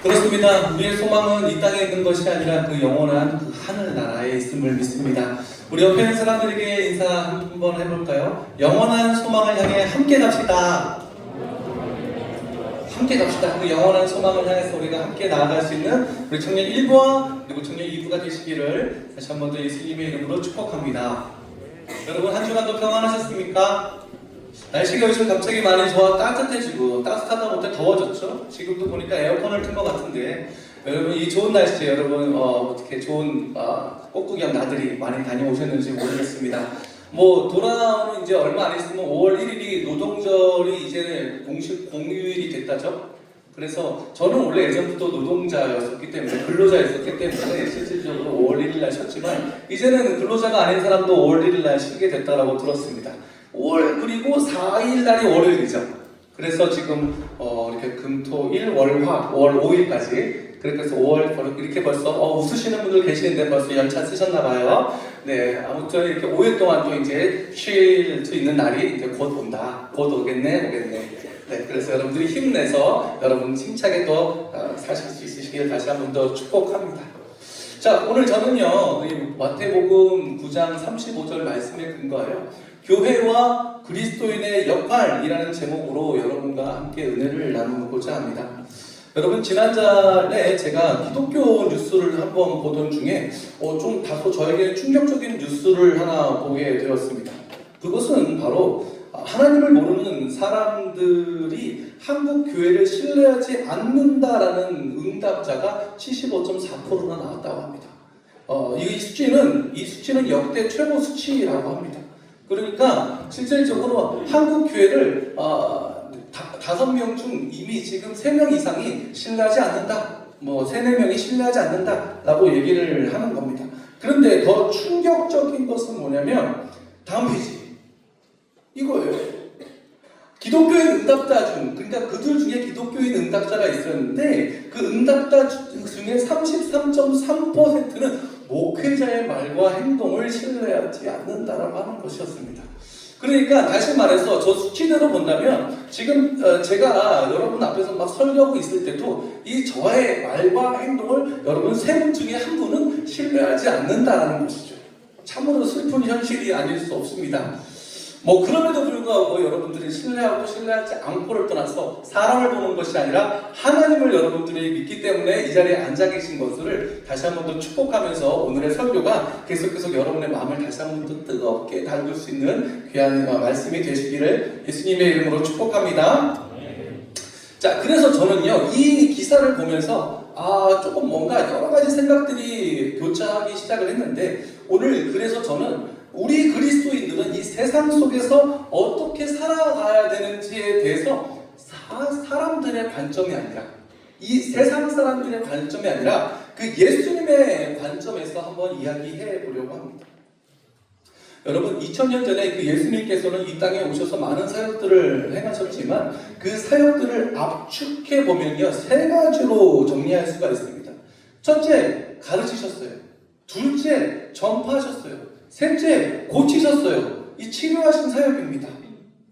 그렇습니다. 우리의 소망은 이 땅에 있는 것이 아니라 그 영원한 그 하늘나라에 있음을 믿습니다. 우리 옆에 있는 사람들에게 인사 한번 해볼까요? 영원한 소망을 향해 함께 갑시다. 함께 갑시다. 그 영원한 소망을 향해서 우리가 함께 나아갈 수 있는 우리 청년 1부와 그리고 청년 2부가 되시기를 다시 한 번 더 예수님의 이름으로 축복합니다. 여러분 한 주간도 평안하셨습니까? 날씨가 요즘 갑자기 많이 좋아 따뜻해지고 따뜻하다 못해 더워졌죠? 지금도 보니까 에어컨을 튼 것 같은데 여러분 이 좋은 날씨에 여러분 어떻게 좋은 꽃구경 나들이 많이 다녀오셨는지 모르겠습니다. 뭐 돌아오는 이제 얼마 안 있으면 5월 1일이 노동절이 이제 공식 공휴일이 됐다죠? 그래서 저는 원래 예전부터 노동자였었기 때문에 근로자였었기 때문에 실질적으로 5월 1일 날 쉬었지만 이제는 근로자가 아닌 사람도 5월 1일 날 쉬게 됐다라고 들었습니다. 5월 그리고 4일 날이 월요일이죠. 그래서 지금 이렇게 금토일 월화 5월 5일까지 그래서 5월 이렇게 벌써 웃으시는 분들 계시는데 벌써 연차 쓰셨나봐요. 네, 아무튼 이렇게 5일 동안 또 이제 쉴 수 있는 날이 이제 곧 온다. 곧 오겠네. 네, 그래서 여러분들이 힘내서 여러분 힘차게 또 사실 수 있으시길 다시 한 번 더 축복합니다. 자, 오늘 저는요 마태복음 9장 35절 말씀에 근거하여 교회와 그리스도인의 역할이라는 제목으로 여러분과 함께 은혜를 나누고자 합니다. 여러분 지난달에 제가 기독교 뉴스를 한번 보던 중에 좀 다소 저에게 충격적인 뉴스를 하나 보게 되었습니다. 그것은 바로 하나님을 모르는 사람들이 한국 교회를 신뢰하지 않는다라는 응답자가 75.4%나 나왔다고 합니다. 이 수치는 역대 최고 수치라고 합니다. 그러니까 실질적으로 한국 교회를 5명 중 이미 지금 3명 이상이 신뢰하지 않는다. 3-4명이 신뢰하지 않는다라고 얘기를 하는 겁니다. 그런데 더 충격적인 것은 뭐냐면 다음 페이지 이거예요. 기독교인 응답자 중, 그러니까 그들 중에 기독교인 응답자가 있었는데 그 응답자 중에 33.3%는 목회자의 말과 행동을 신뢰하지 않는다라고 하는 것이었습니다. 그러니까 다시 말해서 저 수치대로 본다면 지금 제가 여러분 앞에서 막 설교하고 있을 때도 이 저의 말과 행동을 여러분 3분 중에 한 분은 신뢰하지 않는다라는 것이죠. 참으로 슬픈 현실이 아닐 수 없습니다. 그럼에도 불구하고 여러분들이 신뢰하고 신뢰하지 않고를 떠나서 사람을 보는 것이 아니라 하나님을 여러분들이 믿기 때문에 이 자리에 앉아 계신 것을 다시 한 번 더 축복하면서 오늘의 설교가 계속해서 여러분의 마음을 다시 한 번 더 뜨겁게 달굴 수 있는 귀한 말씀이 되시기를 예수님의 이름으로 축복합니다. 자, 그래서 저는요 이 기사를 보면서 조금 뭔가 여러 가지 생각들이 교차하기 시작을 했는데 오늘 그래서 저는 우리 그리스도인들은 이 세상 속에서 어떻게 살아가야 되는지에 대해서 사람들의 관점이 아니라 이 세상 사람들의 관점이 아니라 그 예수님의 관점에서 한번 이야기해 보려고 합니다. 여러분 2000년 전에 그 예수님께서는 이 땅에 오셔서 많은 사역들을 행하셨지만 그 사역들을 압축해 보면요 3가지로 정리할 수가 있습니다. 첫째, 가르치셨어요. 둘째, 전파하셨어요. 셋째, 고치셨어요. 이 치료하신 사역입니다.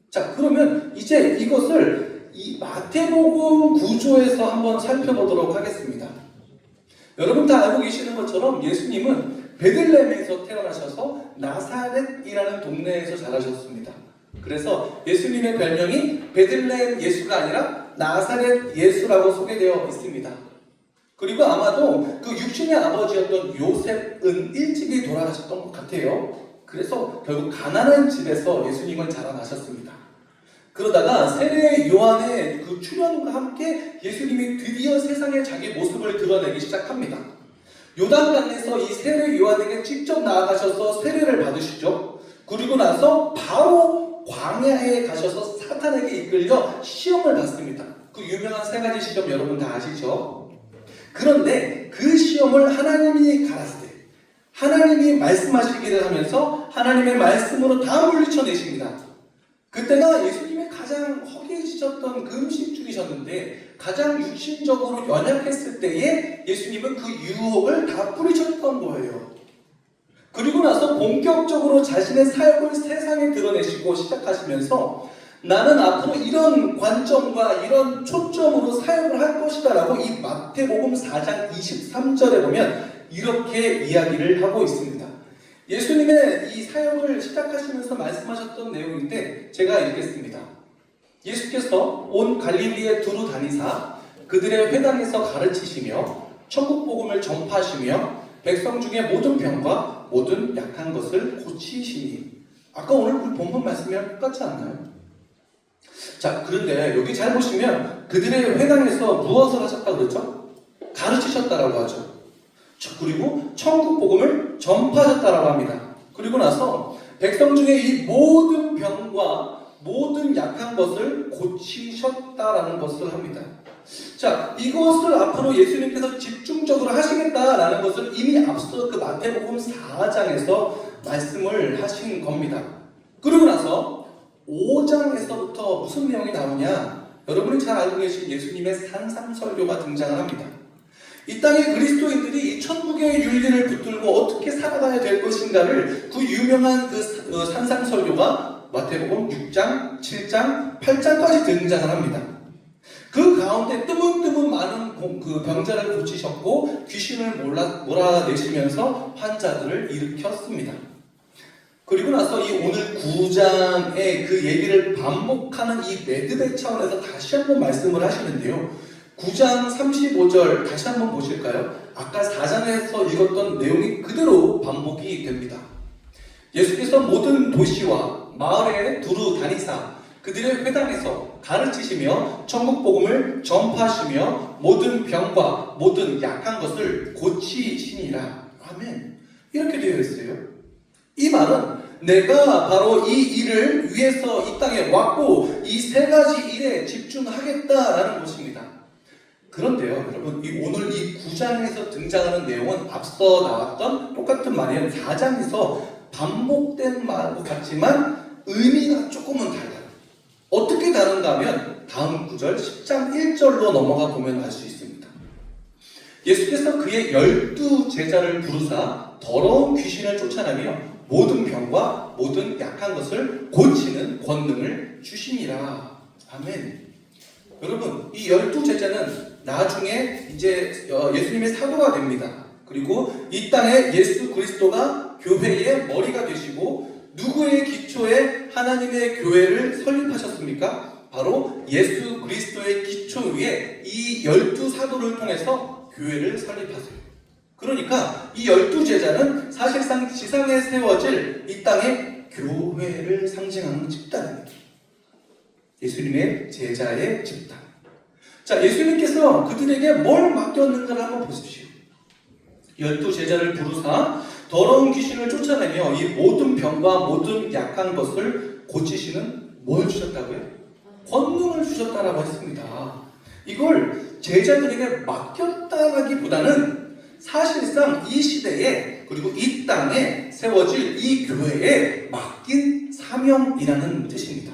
자, 그러면 이제 이것을 이 마태복음 구조에서 한번 살펴보도록 하겠습니다. 여러분 다 알고 계시는 것처럼 예수님은 베들레헴에서 태어나셔서 나사렛이라는 동네에서 자라셨습니다. 그래서 예수님의 별명이 베들레헴 예수가 아니라 나사렛 예수라고 소개되어 있습니다. 그리고 아마도 그 육신의 아버지였던 요셉은 일찍이 돌아가셨던 것 같아요. 그래서 결국 가난한 집에서 예수님은 자라나셨습니다. 그러다가 세례 요한의 그 출현과 함께 예수님이 드디어 세상에 자기 모습을 드러내기 시작합니다. 요단강에서 이 세례 요한에게 직접 나아가셔서 세례를 받으시죠. 그리고 나서 바로 광야에 가셔서 사탄에게 이끌려 시험을 받습니다. 그 유명한 3가지 시험 여러분 다 아시죠? 그런데 그 시험을 하나님이 가랐을 때 하나님이 말씀하시기를 하면서 하나님의 말씀으로 다 물리쳐내십니다. 그때가 예수님의 가장 허기지셨던 그 음식 중이셨는데 가장 육신적으로 연약했을 때에 예수님은 그 유혹을 다 뿌리쳤던 거예요. 그리고 나서 본격적으로 자신의 사역을 세상에 드러내시고 시작하시면서 나는 앞으로 이런 관점과 이런 초점으로 사역을 할 것이다 라고 이 마태복음 4장 23절에 보면 이렇게 이야기를 하고 있습니다. 예수님의 이 사역을 시작하시면서 말씀하셨던 내용인데 제가 읽겠습니다. 예수께서 온 갈릴리에 두루 다니사 그들의 회당에서 가르치시며 천국 복음을 전파하시며 백성 중에 모든 병과 모든 약한 것을 고치시니. 아까 오늘 우리 본문 말씀이랑 똑같지 않나요? 자, 그런데 여기 잘 보시면 그들의 회당에서 무엇을 하셨다고 그랬죠? 가르치셨다라고 하죠. 그리고 천국 복음을 전파하셨다라고 합니다. 그리고 나서 백성 중에 이 모든 병과 모든 약한 것을 고치셨다라는 것을 합니다. 자, 이것을 앞으로 예수님께서 집중적으로 하시겠다라는 것을 이미 앞서 그 마태복음 4장에서 말씀을 하신 겁니다. 그리고 나서 5장에서부터 무슨 내용이 나오냐? 여러분이 잘 알고 계신 예수님의 산상설교가 등장을 합니다. 이 땅의 그리스도인들이 이 천국의 윤리를 붙들고 어떻게 살아가야 될 것인가를 그 유명한 그 산상설교가 마태복음 6장, 7장, 8장까지 등장을 합니다. 그 가운데 뜨문뜨문 많은 그 병자를 고치셨고 귀신을 몰아내시면서 환자들을 일으켰습니다. 그리고 나서 이 오늘 9장의 그 얘기를 반복하는 이 매듭의 차원에서 다시 한번 말씀을 하시는데요. 9장 35절 다시 한번 보실까요? 아까 4장에서 읽었던 내용이 그대로 반복이 됩니다. 예수께서 모든 도시와 마을에 두루 다니사 그들의 회당에서 가르치시며 천국 복음을 전파하시며 모든 병과 모든 약한 것을 고치시니라. 아멘. 이렇게 되어 있어요. 이 말은 내가 바로 이 일을 위해서 이 땅에 왔고 이 세 가지 일에 집중하겠다라는 것입니다. 그런데요, 여러분, 오늘 이 9장에서 등장하는 내용은 앞서 나왔던 똑같은 말이에요. 4장에서 반복된 말 같지만 의미가 조금은 달라요. 어떻게 다른가 하면 다음 구절 10장 1절로 넘어가 보면 알 수 있습니다. 예수께서 그의 12제자를 부르사 더러운 귀신을 쫓아내며 모든 병과 모든 약한 것을 고치는 권능을 주시니라. 아멘. 여러분, 이 12제자는 나중에 이제 예수님의 사도가 됩니다. 그리고 이 땅에 예수 그리스도가 교회의 머리가 되시고 누구의 기초에 하나님의 교회를 설립하셨습니까? 바로 예수 그리스도의 기초 위에 이 12사도를 통해서 교회를 설립하세요. 그러니까 이 12제자는 사실상 지상에 세워질 이 땅의 교회를 상징하는 집단입니다. 예수님의 제자의 집단. 자, 예수님께서 그들에게 뭘 맡겼는가를 한번 보십시오. 12제자를 부르사 더러운 귀신을 쫓아내며 이 모든 병과 모든 약한 것을 고치시는 뭘 주셨다고요? 권능을 주셨다라고 했습니다. 이걸 제자들에게 맡겼다라기보다는 사실상 이 시대에 그리고 이 땅에 세워질 이 교회에 맡긴 사명이라는 뜻입니다.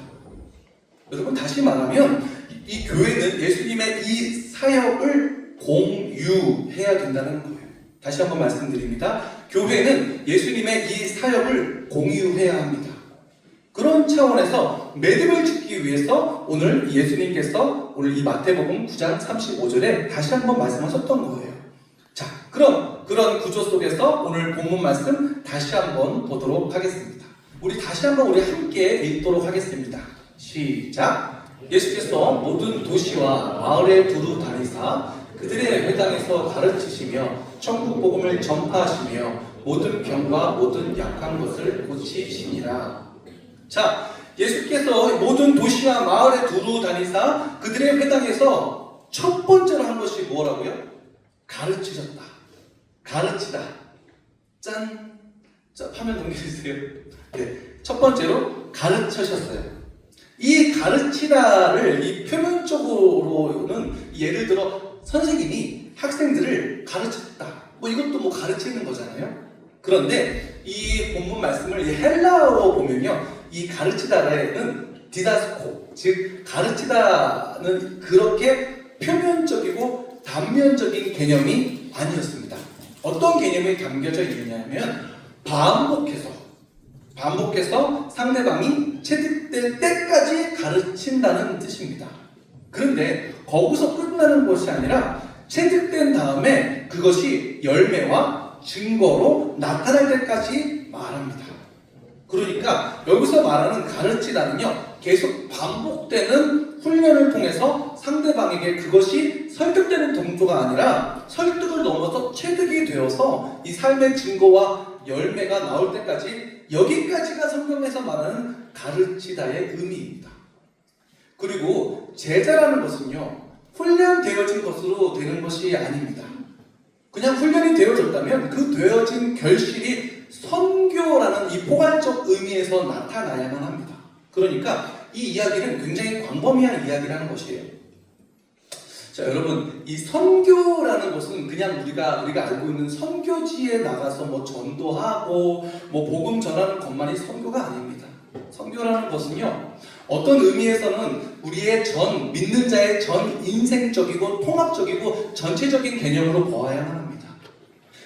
여러분, 다시 말하면 이 교회는 예수님의 이 사역을 공유해야 된다는 거예요. 다시 한번 말씀드립니다. 교회는 예수님의 이 사역을 공유해야 합니다. 그런 차원에서 매듭을 짓기 위해서 오늘 예수님께서 오늘 이 마태복음 9장 35절에 다시 한번 말씀하셨던 거예요. 자, 그럼 그런 구조 속에서 오늘 본문 말씀 다시 한번 보도록 하겠습니다. 우리 다시 한번 우리 함께 읽도록 하겠습니다. 시작. 예수께서 모든 도시와 마을에 두루 다니사 그들의 회당에서 가르치시며 천국 복음을 전파하시며 모든 병과 모든 약한 것을 고치시니라. 자, 예수께서 모든 도시와 마을에 두루 다니사 그들의 회당에서 첫 번째로 한 것이 뭐라고요? 가르치셨다. 가르치다. 짠. 자, 화면 넘겨주세요. 네, 첫 번째로 가르치셨어요. 이 가르치다를 이 표면적으로는 예를 들어 선생님이 학생들을 가르쳤다. 뭐 이것도 뭐 가르치는 거잖아요. 그런데 이 본문 말씀을 이 헬라어로 보면요, 이 가르치다는 디다스코, 즉 가르치다는 그렇게 표면적이고 단면적인 개념이 아니었습니다. 어떤 개념이 담겨져 있느냐면 반복해서 상대방이 체득될 때까지 가르친다는 뜻입니다. 그런데 거기서 끝나는 것이 아니라 체득된 다음에 그것이 열매와 증거로 나타날 때까지 말합니다. 그러니까 여기서 말하는 가르치다는요, 계속 반복되는 훈련을 통해서 상대방에게 그것이 설득되는 정도가 아니라 설득을 넘어서 체득이 되어서 이 삶의 증거와 열매가 나올 때까지, 여기까지가 성경에서 말하는 가르치다의 의미입니다. 그리고 제자라는 것은요, 훈련되어진 것으로 되는 것이 아닙니다. 그냥 훈련이 되어졌다면 그 되어진 결실이 선교라는 이 포괄적 의미에서 나타나야만 합니다. 그러니까 이 이야기는 굉장히 광범위한 이야기라는 것이에요. 자, 여러분, 이 선교라는 것은 그냥 우리가 알고 있는 선교지에 나가서 뭐 전도하고 뭐 복음 전하는 것만이 선교가 아닙니다. 선교라는 것은요, 어떤 의미에서는 우리의 믿는 자의 전 인생적이고 통합적이고 전체적인 개념으로 보아야만 합니다.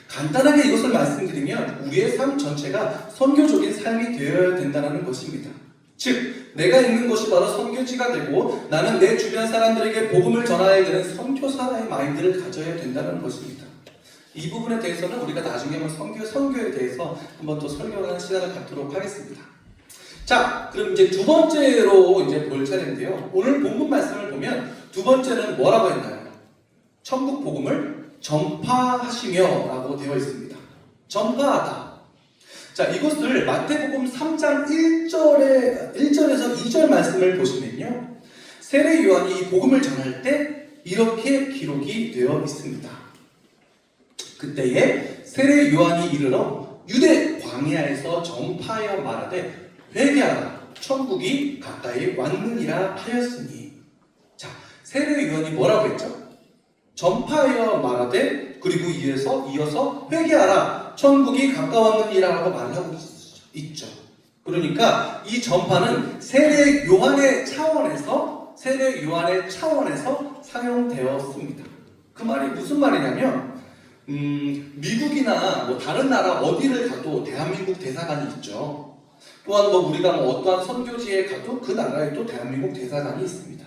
간단하게 이것을 말씀드리면 우리의 삶 전체가 선교적인 삶이 되어야 된다는 것입니다. 즉, 내가 있는 곳이 바로 선교지가 되고 나는 내 주변 사람들에게 복음을 전해야 되는 선교사의 마인드를 가져야 된다는 것입니다. 이 부분에 대해서는 우리가 나중에 선교에 대해서 한번 또 설교하는 시간을 갖도록 하겠습니다. 자, 그럼 이제 두 번째로 이제 볼 차례인데요. 오늘 본문 말씀을 보면 두 번째는 뭐라고 했나요? 천국 복음을 전파하시며 라고 되어 있습니다. 전파하다. 자, 이것을 마태복음 3장 1절에서 2절 말씀을 보시면요, 세례 요한이 이 복음을 전할 때 이렇게 기록이 되어 있습니다. 그때에 세례 요한이 이르러 유대 광야에서 전파하여 말하되 회개하라, 천국이 가까이 왔느니라 하였으니. 자, 세례 요한이 뭐라고 했죠? 전파하여 말하되, 그리고 이어서 회개하라, 천국이 가까웠느니라고 말하고 있죠. 그러니까 이 전파는 세례 요한의 차원에서 사용되었습니다. 그 말이 무슨 말이냐면, 미국이나 뭐 다른 나라 어디를 가도 대한민국 대사관이 있죠. 또한 우리가 어떠한 선교지에 가도 그 나라에 또 대한민국 대사관이 있습니다.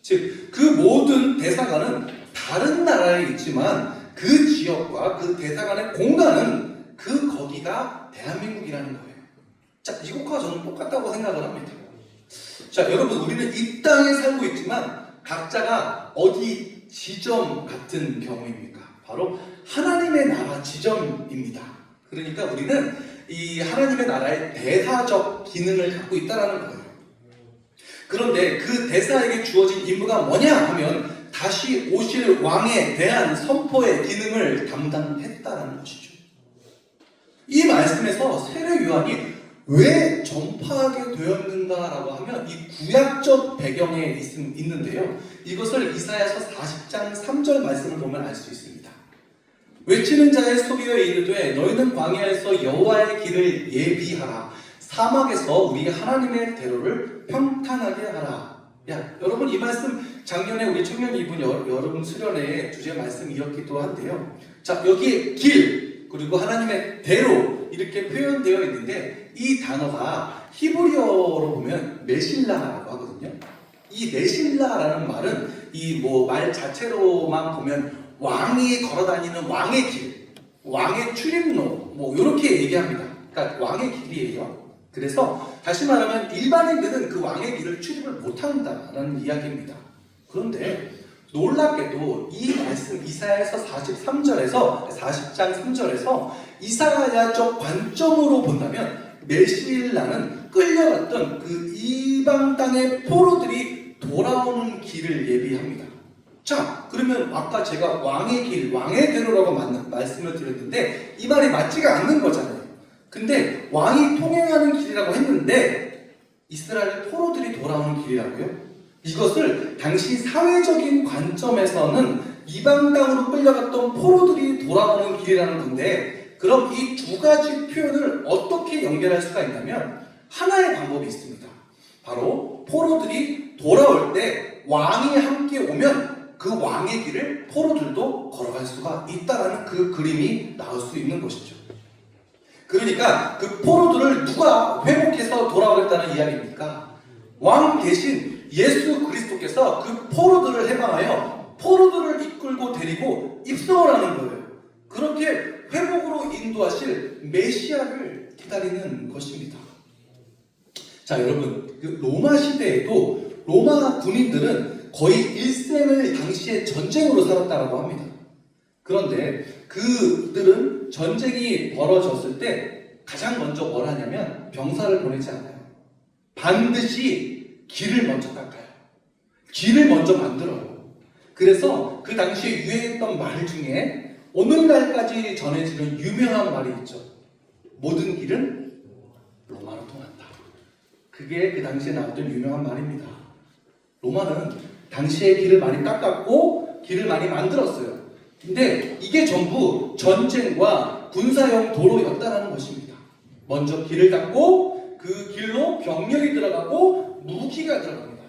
즉, 그 모든 대사관은 다른 나라에 있지만 그 지역과 그 대사관의 공간은 거기가 대한민국이라는 거예요. 자, 이것과 저는 똑같다고 생각을 합니다. 자, 여러분, 우리는 이 땅에 살고 있지만 각자가 어디 지점 같은 경우입니까? 바로 하나님의 나라 지점입니다. 그러니까 우리는 이 하나님의 나라의 대사적 기능을 갖고 있다는 거예요. 그런데 그 대사에게 주어진 임무가 뭐냐 하면 다시 오실 왕에 대한 선포의 기능을 담당했다는 것이죠. 이 말씀에서 세례 요한이 왜 전파하게 되었는가라고 하면 이 구약적 배경에 있는데요. 이것을 이사야서 40장 3절 말씀을 보면 알 수 있습니다. 외치는 자의 소리에 이르되 너희는 광야에서 여호와의 길을 예비하라, 사막에서 우리 하나님의 대로를 평탄하게 하라. 야, 여러분, 이 말씀 작년에 우리 청년 이분 여러분 수련회 주제 말씀이었기도 한데요. 자, 여기에 길 그리고 하나님의 대로 이렇게 표현되어 있는데 이 단어가 히브리어로 보면 메실라라고 하거든요. 이 메실라라는 말은 이 말 자체로만 보면 왕이 걸어다니는 왕의 길, 왕의 출입로 이렇게 얘기합니다. 그러니까 왕의 길이에요. 그래서 다시 말하면 일반인들은 그 왕의 길을 출입을 못한다는 이야기입니다. 그런데 놀랍게도 이 말씀 이사야서 40장 3절에서 이사야적 관점으로 본다면 메실라는 끌려갔던 그 이방 땅의 포로들이 돌아오는 길을 예비합니다. 자, 그러면 아까 제가 왕의 길, 왕의 대로라고 말씀을 드렸는데 이 말이 맞지가 않는 거잖아요. 근데 왕이 통행하는 길이라고 했는데 이스라엘 포로들이 돌아오는 길이라고요? 이것을 당시 사회적인 관점에서는 이방 땅으로 끌려갔던 포로들이 돌아오는 길이라는 건데, 그럼 이 두 가지 표현을 어떻게 연결할 수가 있냐면 하나의 방법이 있습니다. 바로 포로들이 돌아올 때 왕이 함께 오면 그 왕의 길을 포로들도 걸어갈 수가 있다는 그 그림이 나올 수 있는 것이죠. 그러니까 그 포로들을 누가 회복해서 돌아오겠다는 이야기입니까? 왕 대신 예수 그리스도께서 그 포로들을 해방하여 포로들을 이끌고 데리고 입성을 하는 거예요. 그렇게 회복으로 인도하실 메시아를 기다리는 것입니다. 자, 여러분, 그 로마 시대에도 로마 군인들은 거의 일생을 당시에 전쟁으로 살았다고 합니다. 그런데 그들은 전쟁이 벌어졌을 때 가장 먼저 뭘 하냐면 병사를 보내지 않아요. 반드시 길을 먼저 닦아요. 길을 먼저 만들어요. 그래서 그 당시에 유행했던 말 중에 오늘날까지 전해지는 유명한 말이 있죠. 모든 길은 로마로 통한다. 그게 그 당시에 나왔던 유명한 말입니다. 로마는 당시에 길을 많이 닦았고 길을 많이 만들었어요. 근데 이게 전부 전쟁과 군사용 도로였다는 것입니다. 먼저 길을 닦고 그 길로 병력이 들어가고 무기가 들어갑니다.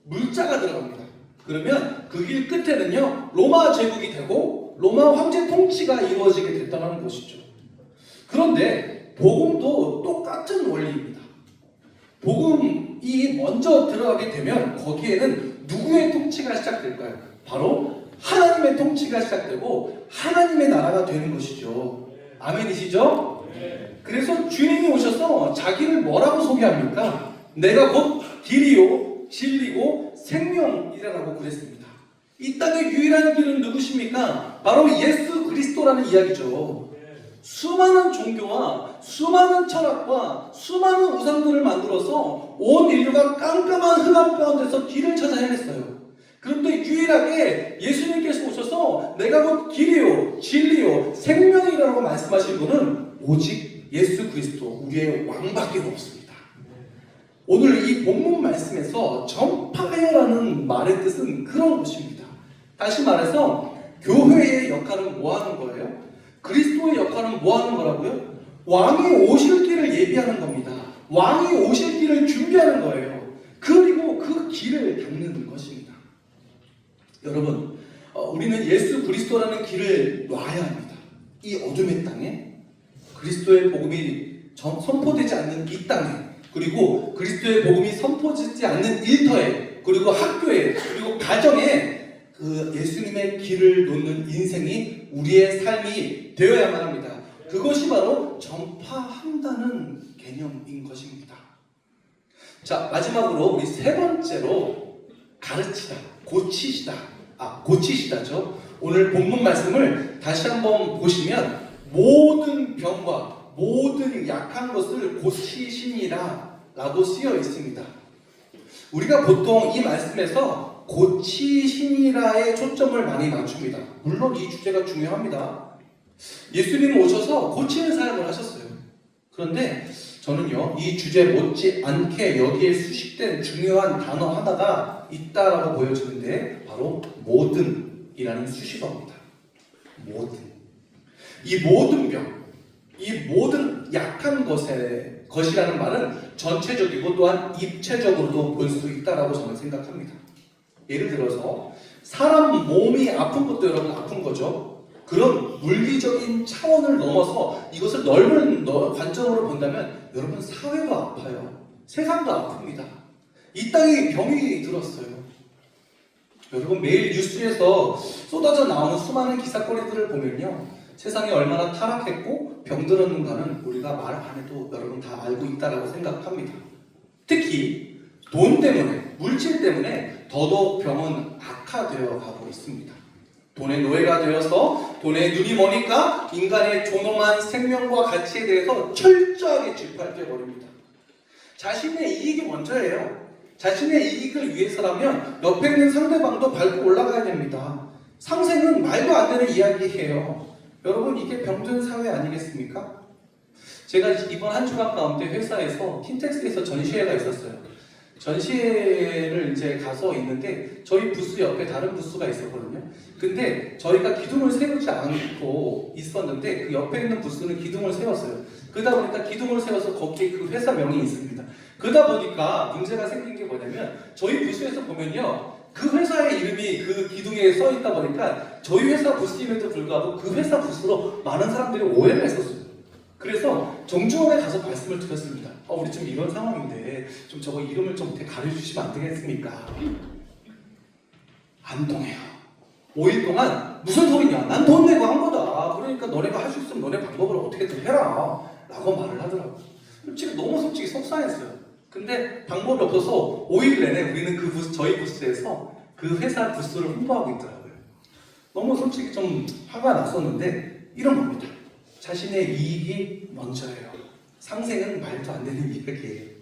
물자가 들어갑니다. 그러면 그 길 끝에는요 로마 제국이 되고 로마 황제 통치가 이루어지게 됐다는 것이죠. 그런데 복음도 똑같은 원리입니다. 복음이 먼저 들어가게 되면 거기에는 누구의 통치가 시작될까요? 바로 하나님의 통치가 시작되고 하나님의 나라가 되는 것이죠. 아멘이시죠? 그래서 주님이 오셔서 자기를 뭐라고 소개합니까? 내가 곧 길이요 진리고 생명이라고 그랬습니다. 이 땅의 유일한 길은 누구십니까? 바로 예수 그리스도라는 이야기죠. 수많은 종교와 수많은 철학과 수많은 우상들을 만들어서 온 인류가 깜깜한 흑암 가운데서 길을 찾아 헤맸어요. 그런데 유일하게 예수님께서 오셔서 내가 곧 길이요 진리요 생명이라고 말씀하신 분은 오직 예수 그리스도 우리의 왕밖에 없습니다. 오늘 이 본문 말씀에서 전파하여라는 말의 뜻은 그런 것입니다. 다시 말해서 교회의 역할은 뭐 하는 거예요? 그리스도의 역할은 뭐 하는 거라고요? 왕이 오실 길을 예비하는 겁니다. 왕이 오실 길을 준비하는 거예요. 그리고 그 길을 닦는 것입니다. 여러분, 우리는 예수 그리스도라는 길을 놔야 합니다. 이 어둠의 땅에 그리스도의 복음이 선포되지 않는 이 땅에 그리고 그리스도의 복음이 선포되지 않는 일터에 그리고 학교에 그리고 가정에 그 예수님의 길을 놓는 인생이 우리의 삶이 되어야만 합니다. 그것이 바로 전파한다는 개념인 것입니다. 자, 마지막으로 우리 세 번째로 가르치다, 고치시다죠. 오늘 본문 말씀을 다시 한번 보시면 모든 병과 모든 약한 것을 고치시니라 라고 쓰여 있습니다. 우리가 보통 이 말씀에서 고치시니라에 초점을 많이 맞춥니다. 물론 이 주제가 중요합니다. 예수님은 오셔서 고치는 사역을 하셨어요. 그런데 저는요 이 주제 못지않게 여기에 수식된 중요한 단어 하나가 있다라고 보여지는데 바로 모든이라는 수식어입니다. 모든. 이 모든 병, 이 모든 약한 것이라는 말은 전체적이고 또한 입체적으로도 볼 수 있다라고 저는 생각합니다. 예를 들어서 사람 몸이 아픈 것도 여러분 아픈 거죠. 그런 물리적인 차원을 넘어서 이것을 넓은 관점으로 본다면 여러분 사회도 아파요. 세상도 아픕니다. 이 땅에 병이 들었어요. 여러분 매일 뉴스에서 쏟아져 나오는 수많은 기사거리들을 보면요. 세상이 얼마나 타락했고 병들었는가는 우리가 말 안 해도 여러분 다 알고 있다라고 생각합니다. 특히 돈 때문에, 물질 때문에 더더욱 병은 악화되어 가고 있습니다. 돈의 노예가 되어서 돈에 눈이 머니까 인간의 존엄한 생명과 가치에 대해서 철저하게 짓밟혀 버립니다. 자신의 이익이 먼저예요. 자신의 이익을 위해서라면 옆에 있는 상대방도 밟고 올라가야 됩니다. 상생은 말도 안 되는 이야기예요. 여러분 이게 병든 사회 아니겠습니까? 제가 이번 한 주간 가운데 회사에서 킨텍스에서 전시회가 있었어요. 전시회를 이제 가서 있는데 저희 부스 옆에 다른 부스가 있었거든요. 근데 저희가 기둥을 세우지 않고 있었는데 그 옆에 있는 부스는 기둥을 세웠어요. 그러다 보니까 기둥을 세워서 거기에 그 회사 명이 있습니다. 그러다 보니까 문제가 생긴 게 뭐냐면 저희 부스에서 보면요. 그 회사의 이름이 그 기둥에 써 있다 보니까 저희 회사 부스임에도 불구하고 그 회사 부스로 많은 사람들이 오해를 했었어요. 그래서 정주원에 가서 말씀을 드렸습니다. 우리 지금 이런 상황인데 좀 저거 이름을 좀 어떻게 가르쳐주시면 안 되겠습니까? 안 통해요. 5일 동안 무슨 소리냐? 난 돈 내고 한 거다. 그러니까 너네가 할 수 있으면 너네 방법을 어떻게든 해라. 라고 말을 하더라고요. 솔직히 속상했어요. 근데 방법이 없어서 5일 내내 우리는 그 부스, 저희 부스에서 그 회사 부스를 홍보하고 있더라고요. 너무 솔직히 좀 화가 났었는데 이런 겁니다. 자신의 이익이 먼저예요. 상생은 말도 안 되는 이야기예요.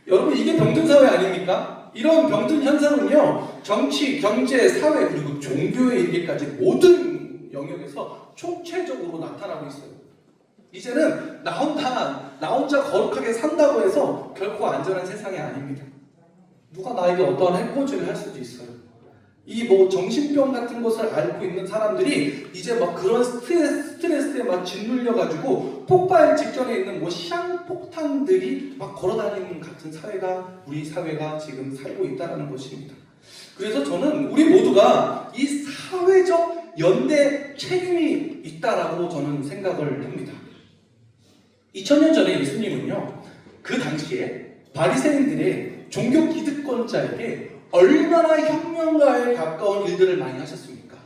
여러분 이게 병든사회 아닙니까? 이런 병든 현상은요, 정치, 경제, 사회 그리고 종교에 이르기까지 모든 영역에서 총체적으로 나타나고 있어요. 이제는 나 혼자 거룩하게 산다고 해서 결코 안전한 세상이 아닙니다. 누가 나에게 어떠한 해코지를 할 수도 있어요. 이 정신병 같은 것을 앓고 있는 사람들이 이제 그런 스트레스에 짓눌려가지고 폭발 직전에 있는 시한폭탄들이 걸어다니는 같은 사회가 우리 사회가 지금 살고 있다는 것입니다. 그래서 저는 우리 모두가 이 사회적 연대 책임이 있다라고 저는 생각을 합니다. 2000년 전에 예수님은요, 그 당시에 바리새인들의 종교 기득권자에게 얼마나 혁명가에 가까운 일들을 많이 하셨습니까?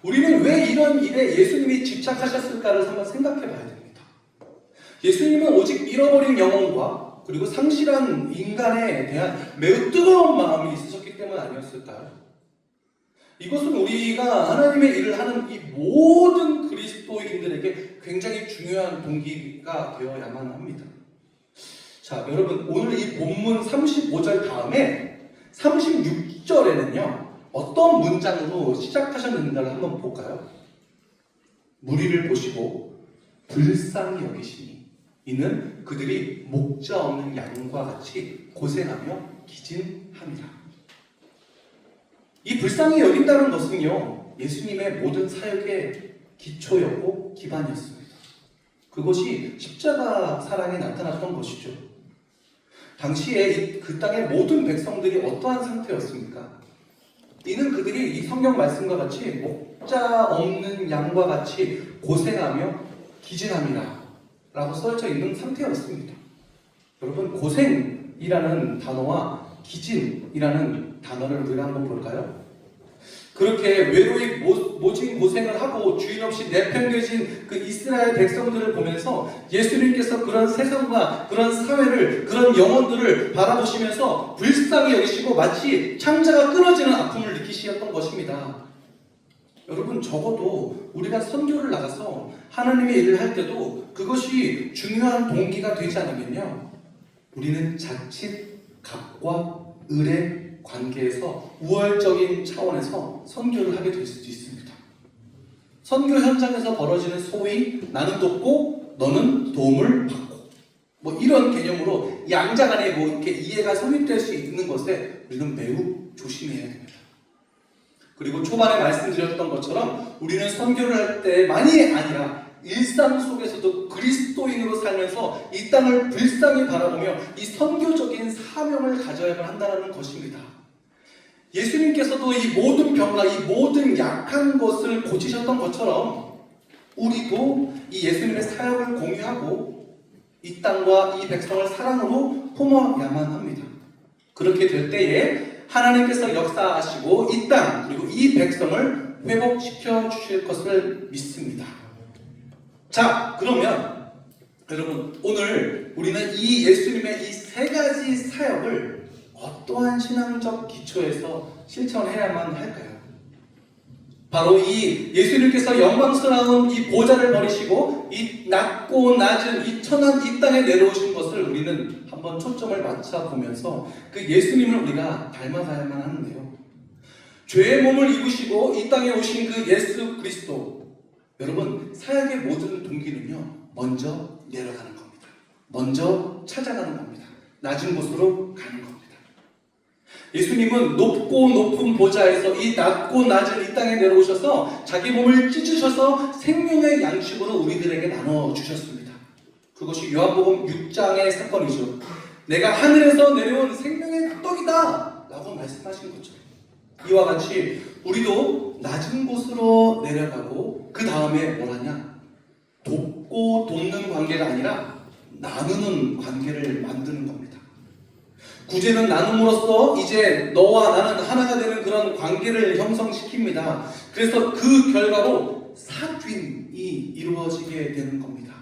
우리는 왜 이런 일에 예수님이 집착하셨을까를 한번 생각해 봐야 됩니다. 예수님은 오직 잃어버린 영혼과 그리고 상실한 인간에 대한 매우 뜨거운 마음이 있으셨기 때문 아니었을까요? 이것은 우리가 하나님의 일을 하는 이 모든 그리스도인들에게 굉장히 중요한 동기가 되어야만 합니다. 자, 여러분 오늘 이 본문 35절 다음에 36절에는요 어떤 문장으로 시작하셨는가를 한번 볼까요? 무리를 보시고 불쌍히 여기시니 이는 그들이 목자 없는 양과 같이 고생하며 기진함이라. 이 불쌍히 여긴다는 것은요 예수님의 모든 사역의 기초였고 기반이었습니다. 그것이 십자가 사랑에 나타났던 것이죠. 당시에 그 땅의 모든 백성들이 어떠한 상태였습니까? 이는 그들이 이 성경 말씀과 같이 목자 없는 양과 같이 고생하며 기진함이라 라고 써져 있는 상태였습니다. 여러분 고생이라는 단어와 기진이라는 단어를 우리가 한번 볼까요? 그렇게 외로이 모진 고생을 하고 주인 없이 내팽개진 그 이스라엘 백성들을 보면서 예수님께서 그런 세상과 그런 사회를, 그런 영혼들을 바라보시면서 불쌍히 여기시고 마치 창자가 끊어지는 아픔을 느끼셨던 것입니다. 여러분 적어도 우리가 선교를 나가서 하나님의 일을 할 때도 그것이 중요한 동기가 되지 않으면요 우리는 자칫 갑과 을의 관계에서 우월적인 차원에서 선교를 하게 될 수도 있습니다. 선교 현장에서 벌어지는 소위 나는 돕고 너는 도움을 받고 이런 개념으로 양자 간에 이렇게 이해가 성립될 수 있는 것에 우리는 매우 조심해야 됩니다. 그리고 초반에 말씀드렸던 것처럼 우리는 선교를 할 때만이 아니라 일상 속에서도 그리스도인으로 살면서 이 땅을 불쌍히 바라보며 이 선교적인 사명을 가져야만 한다는 것입니다. 예수님께서도 이 모든 병과 이 모든 약한 것을 고치셨던 것처럼 우리도 이 예수님의 사역을 공유하고 이 땅과 이 백성을 사랑으로 품어야만 합니다. 그렇게 될 때에 하나님께서 역사하시고 이 땅 그리고 이 백성을 회복시켜 주실 것을 믿습니다. 자, 그러면 여러분 오늘 우리는 이 예수님의 이 세 가지 사역을 어떠한 신앙적 기초에서 실천해야만 할까요? 바로 이 예수님께서 영광스러운 이 보좌를 버리시고 이 낮고 낮은 이 천한 이 땅에 내려오신 것을 우리는 한번 초점을 맞춰 보면서 그 예수님을 우리가 닮아가야만 하는데요. 죄의 몸을 입으시고 이 땅에 오신 그 예수 그리스도, 여러분 사역의 모든 동기는요 먼저 내려가는 겁니다. 먼저 찾아가는 겁니다. 낮은 곳으로 가는 겁니다. 예수님은 높고 높은 보좌에서 이 낮고 낮은 이 땅에 내려오셔서 자기 몸을 찢으셔서 생명의 양식으로 우리들에게 나눠주셨습니다. 그것이 요한복음 6장의 사건이죠. 내가 하늘에서 내려온 생명의 떡이다 라고 말씀하신 것처럼 이와 같이 우리도 낮은 곳으로 내려가고 그 다음에 뭘 하냐? 돕고 나누는 관계를 만드는 겁니다. 구제는 나눔으로써 이제 너와 나는 하나가 되는 그런 관계를 형성시킵니다. 그래서 그 결과로 사귐이 이루어지게 되는 겁니다.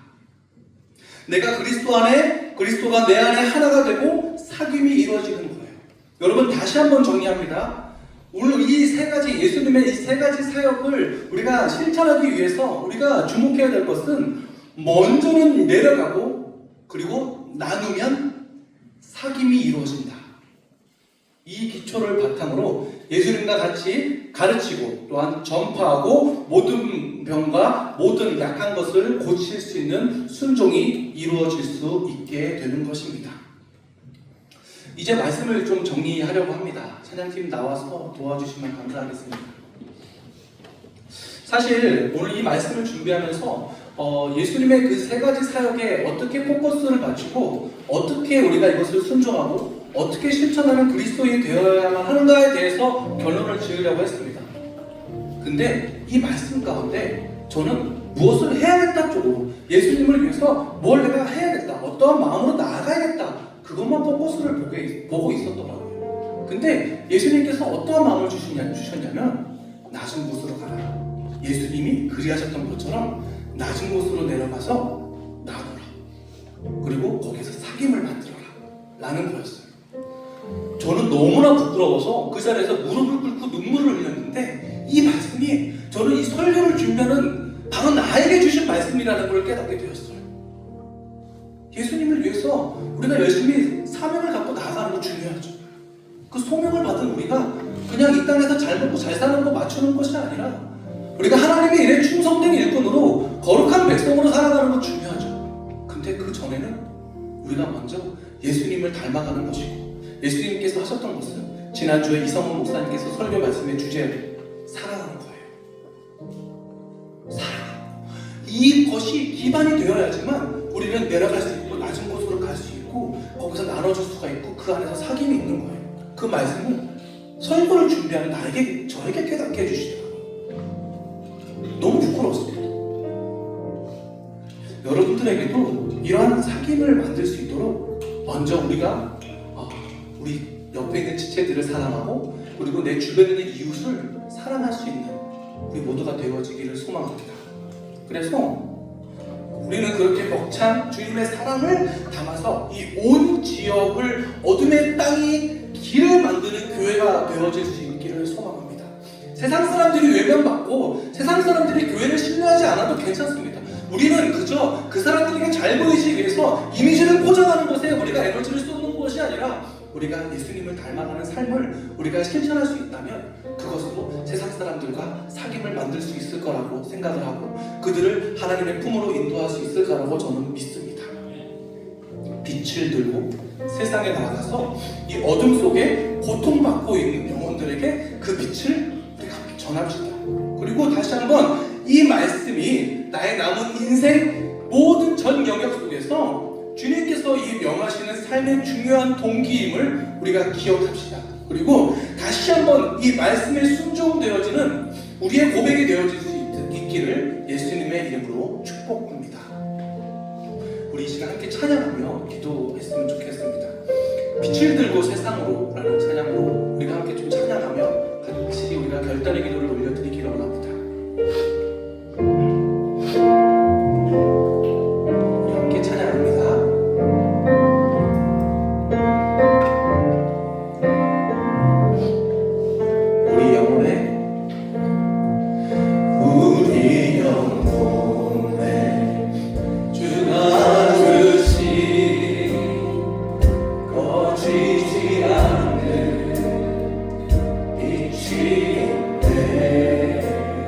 내가 그리스도 안에, 그리스도가 내 안에 하나가 되고 사귐이 이루어지는 거예요. 여러분, 다시 한번 정리합니다. 오늘 이 세 가지, 예수님의 이 세 가지 사역을 우리가 실천하기 위해서 우리가 주목해야 될 것은, 먼저는 내려가고 그리고 나누면 사귐이 이루어진다. 이 기초를 바탕으로 예수님과 같이 가르치고 또한 전파하고 모든 병과 모든 약한 것을 고칠 수 있는 순종이 이루어질 수 있게 되는 것입니다. 이제 말씀을 좀 정리하려고 합니다. 찬양팀 나와서 도와주시면 감사하겠습니다. 사실 오늘 이 말씀을 준비하면서 예수님의 그 세 가지 사역에 어떻게 포커스를 맞추고 어떻게 우리가 이것을 순종하고 어떻게 실천하는 그리스도인이 되어야만 하는가에 대해서 결론을 지으려고 했습니다. 근데 이 말씀 가운데 저는 무엇을 해야겠다 쪽으로, 예수님을 위해서 뭘 내가 해야겠다, 어떠한 마음으로 나아가야겠다, 그것만 포커스를 보고 있었더라고요. 근데 예수님께서 어떠한 마음을 주셨냐면 낮은 곳으로 가라. 예수님이 그리하셨던 것처럼 낮은 곳으로 내려가서 나누라. 그리고 거기서 사귐을 만들어라. 라는 거였어요. 저는 너무나 부끄러워서 그 자리에서 무릎을 꿇고 눈물을 흘렸는데, 이 말씀이 저는 이 설교를 준비하는 바로 나에게 주신 말씀이라는 걸 깨닫게 되었어요. 예수님을 위해서 우리가 열심히 사명을 갖고 나아가는 거 중요하죠. 그 소명을 받은 우리가 그냥 이 땅에서 잘 먹고 잘 사는 거 맞추는 것이 아니라 우리가 하나님의 일에 충성된 일꾼으로 거룩한 백성으로 살아가는 건 중요하죠. 근데 그 전에는 우리가 먼저 예수님을 닮아가는 것이고, 예수님께서 하셨던 것은 지난주에 이성훈 목사님께서 설교 말씀의 주제를 사랑하는 거예요. 사랑. 이것이 기반이 되어야지만 우리는 내려갈 수 있고 낮은 곳으로 갈 수 있고 거기서 나눠줄 수가 있고 그 안에서 사귐이 있는 거예요. 그 말씀은 설교를 준비하는 저에게 깨닫게 해주시더라고요. 너무 부끄러웠습니다. 여러분들에게도 이러한 사귐을 만들 수 있도록 먼저 우리가 우리 옆에 있는 지체들을 사랑하고 그리고 내 주변에 있는 이웃을 사랑할 수 있는 우리 모두가 되어지기를 소망합니다. 그래서 우리는 그렇게 벅찬 주님의 사랑을 담아서 이 온 지역을 어둠의 땅이 길을 만드는 교회가 되어질 수 있기를 소망합니다. 세상 사람들이 외면받고 세상 사람들이 교회를 신뢰하지 않아도 괜찮습니다. 우리는 그저 그 사람들에게 잘 보이기 위해서 이미지를 포장하는 것에 우리가 에너지를 쏟는 것이 아니라 우리가 예수님을 닮아가는 삶을 우리가 실천할 수 있다면 그것으로 세상 사람들과 사귐을 만들 수 있을 거라고 생각을 하고 그들을 하나님의 품으로 인도할 수 있을 거라고 저는 믿습니다. 빛을 들고 세상에 나가서 이 어둠 속에 고통받고 있는 영혼들에게 그 빛을 우리가 함께 전합시다. 그리고 다시 한번 이 말씀이 나의 남은 인생 모든 전 영역 속에서 주님께서 이 명하시는 삶의 중요한 동기임을 우리가 기억합시다. 그리고 다시 한번 이 말씀에 순종되어지는 우리의 고백이 되어질 수 있기를 예수님의 이름으로 축복합니다. 우리 이 시간 함께 찬양하며 기도했으면 좋겠습니다. 빛을 들고 세상으로 라는 찬양으로 우리가 함께 좀 찬양하며 같이 우리가 결단의 기도를 올려드리기를 원합니다. 빛이 돼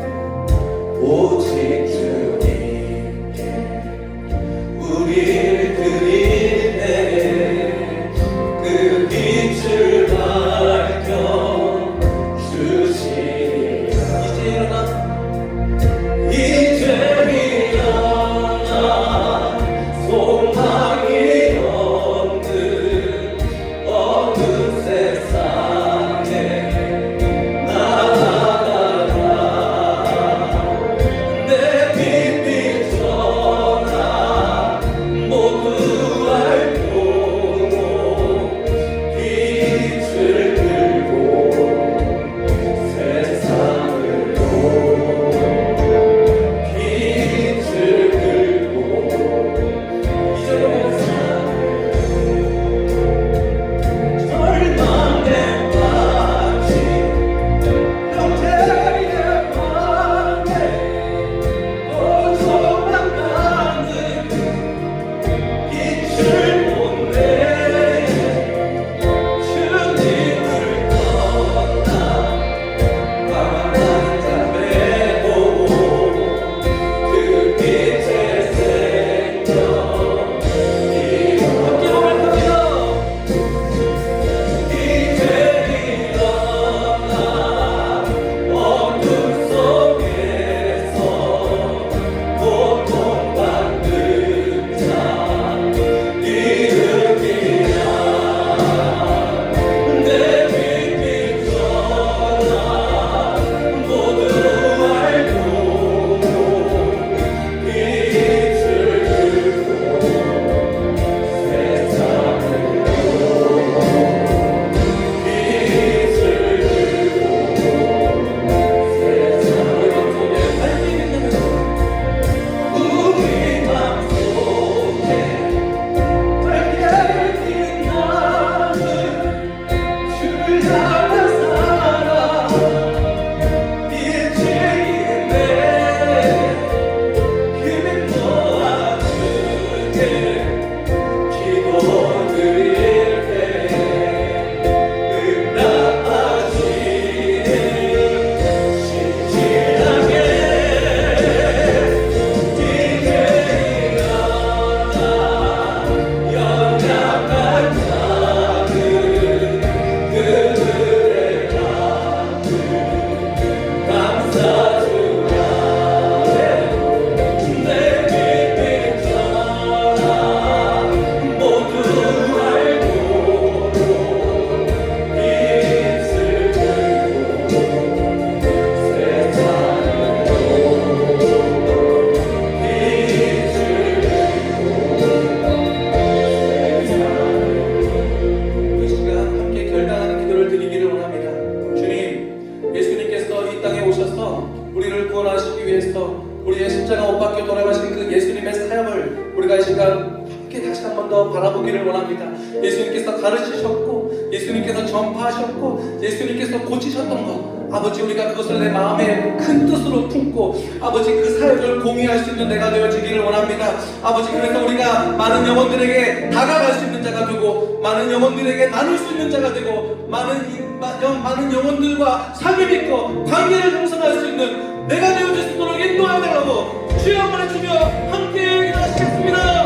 우리를 구원하시기 위해서 우리의 십자가 못 박혀 돌아가신 그 예수님의 사역을 우리가 이 시간 함께 다시 한 번 더 바라보기를 원합니다. 예수님께서 가르치셨고 예수님께서 전파하셨고 예수님께서 고치셨던 것, 아버지 우리가 그것을 내 마음에 큰 뜻으로 품고 아버지 그 사역을 공유할 수 있는 내가 되어지기를 원합니다. 아버지 그래서 우리가 많은 영혼들에게 다가갈 수 있는 자가 되고 많은 영혼들에게 나눌 수 있는 자가 되고 많은 영혼들과 삶을 믿고 관계를 형성할 수 있는 내가 되어질 수 있도록 인도하여 달라고 주여 한번 해주며 함께 기도하시겠습니다.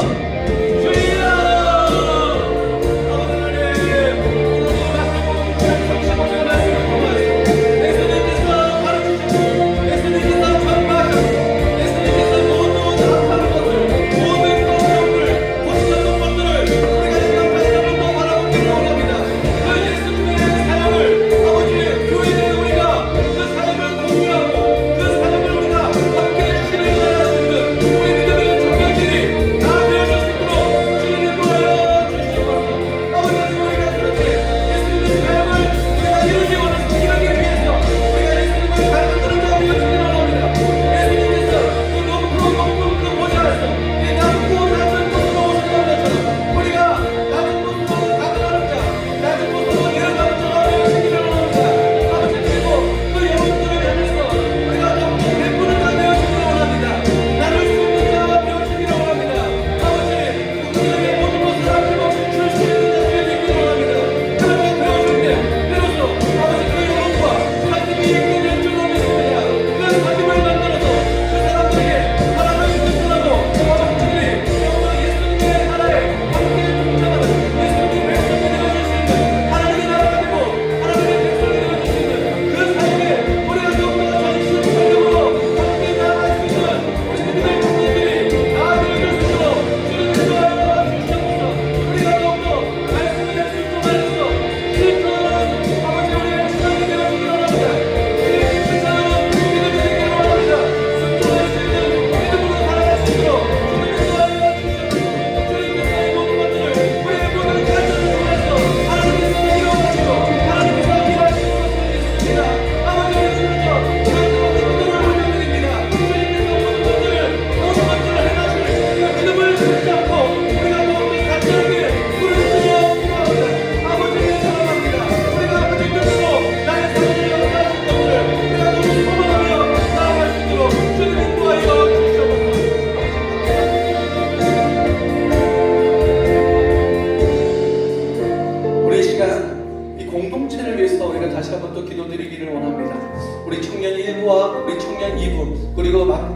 주여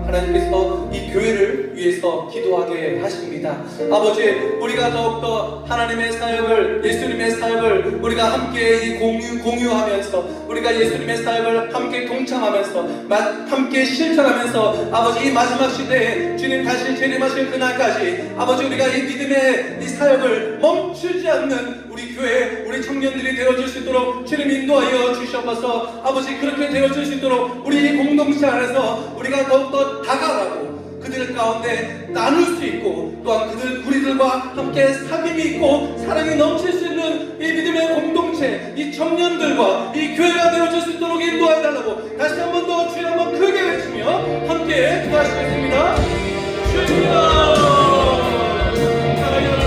하나님께서 이 교회를 위해서 기도하게 하십니다. 아버지, 우리가 더욱더 하나님의 사역을, 예수님의 사역을 우리가 함께 공유하면서, 우리가 예수님의 사역을 함께 동참하면서, 함께 실천하면서, 아버지, 이 마지막 시대에 주님 다시 재림하실 그날까지 아버지, 우리가 이 믿음의 이 사역을 멈추지 않는 우리 교회, 우리 청년들이 되어줄 수 있도록 주님 인도하여 주셔서, 아버지, 그렇게 되어줄 수 있도록 우리 이 공동체 안에서 우리가 더욱더 다가가고 그들 가운데 나눌 수 있고, 또한 우리들과 함께 사귐이 있고 사랑이 넘칠 수 있는 이 믿음의 공동체, 이 청년들과 이 교회가 되어줄 수 있도록 인도해 달라고 다시 한 번 더 주여 한번 크게 외치며 함께 기도하시겠습니다. 주여, 말씀을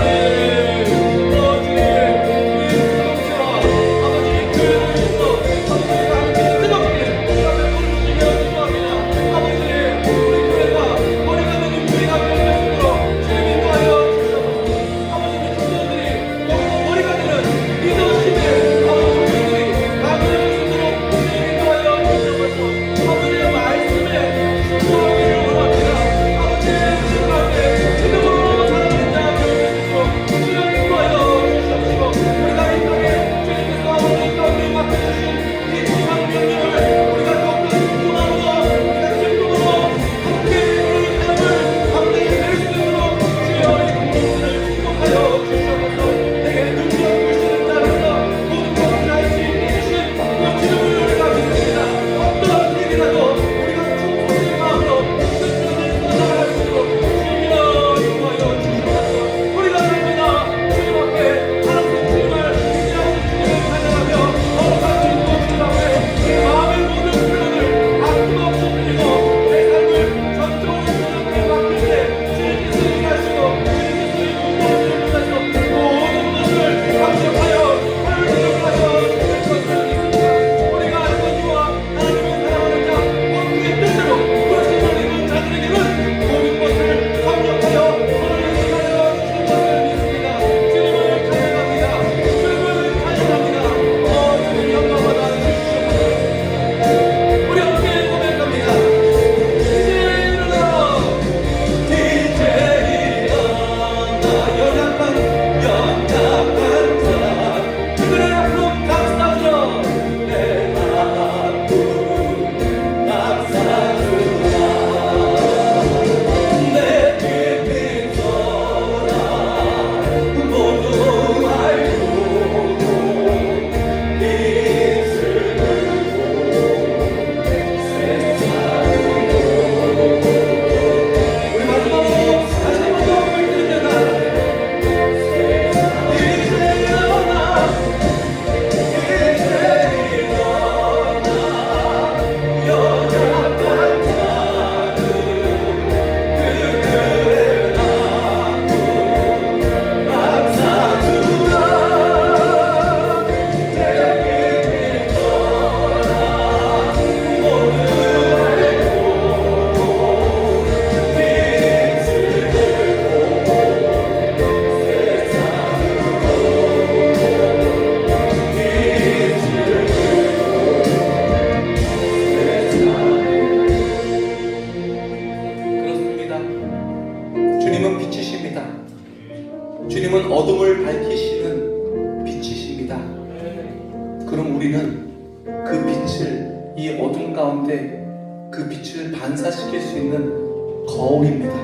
빛을 반사시킬 수 있는 거울입니다.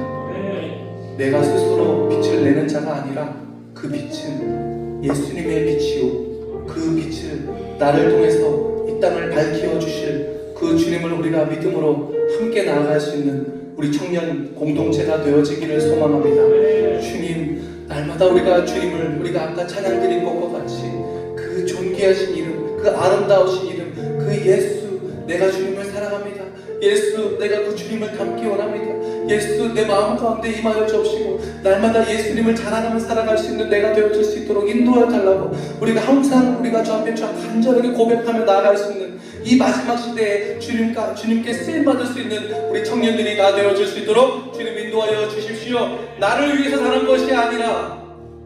내가 스스로 빛을 내는 자가 아니라 그 빛은 예수님의 빛이요, 그 빛을 나를 통해서 이 땅을 밝혀 주실 그 주님을 우리가 믿음으로 함께 나아갈 수 있는 우리 청년 공동체가 되어지기를 소망합니다. 주님, 날마다 우리가 아까 찬양 드린 것과 같이 그 존귀하신 이름, 그 아름다우신 이름, 그 예수, 내가 주님을 사랑합니다. 예수, 내가 그 주님을 닮기 원합니다. 예수, 내 마음 가운데 임하여 주옵시고 날마다 예수님을 자랑하며 살아갈 수 있는 내가 되어줄 수 있도록 인도하여 달라고, 우리가 항상 우리가 주 앞에 간절하게 고백하며 나아갈 수 있는 이 마지막 시대에 주님께 쓰임받을 수 있는 우리 청년들이 다 되어줄 수 있도록 주님 인도하여 주십시오. 나를 위해서 사는 것이 아니라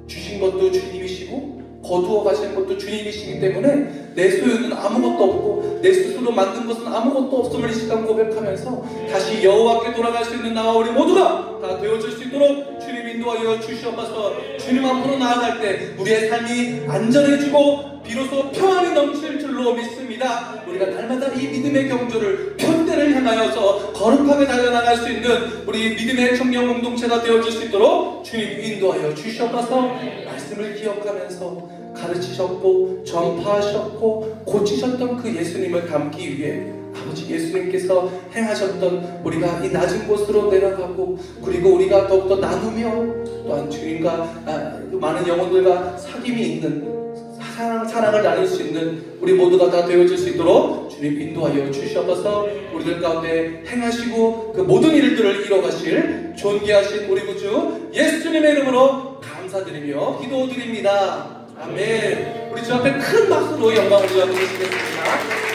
주신 것도 주님이시고 거두어 가시는 것도 주님이시기 때문에 내 소유는 아무것도 없고 내 스스로 만든 것은 아무것도 없음을 이 시간 고백하면서 다시 여호와께 돌아갈 수 있는 나와 우리 모두가 다 되어줄 수 있도록 주님 인도하여 주시옵소서. 주님 앞으로 나아갈 때 우리의 삶이 안전해지고 비로소 평안이 넘칠 줄로 믿습니다. 우리가 날마다 이 믿음의 경주를 편대를 향하여서 거룩하게 달려나갈 수 있는 우리 믿음의 청년 공동체가 되어줄 수 있도록 주님 인도하여 주시옵소서. 말씀을 기억하면서 가르치셨고 전파하셨고 고치셨던 그 예수님을 닮기 위해 아버지 예수님께서 행하셨던 우리가 이 낮은 곳으로 내려가고, 그리고 우리가 더욱더 나누며 또한 주님과 많은 영혼들과 사귐이 있는 사랑을 나눌 수 있는 우리 모두가 다 되어질 수 있도록 주님 인도하여 주시옵소서. 우리들 가운데 행하시고 그 모든 일들을 이뤄가실 존귀하신 우리 구주 예수님의 이름으로 감사드리며 기도드립니다. 아멘. 우리 주 앞에 큰 박수로 영광을 드리겠습니다.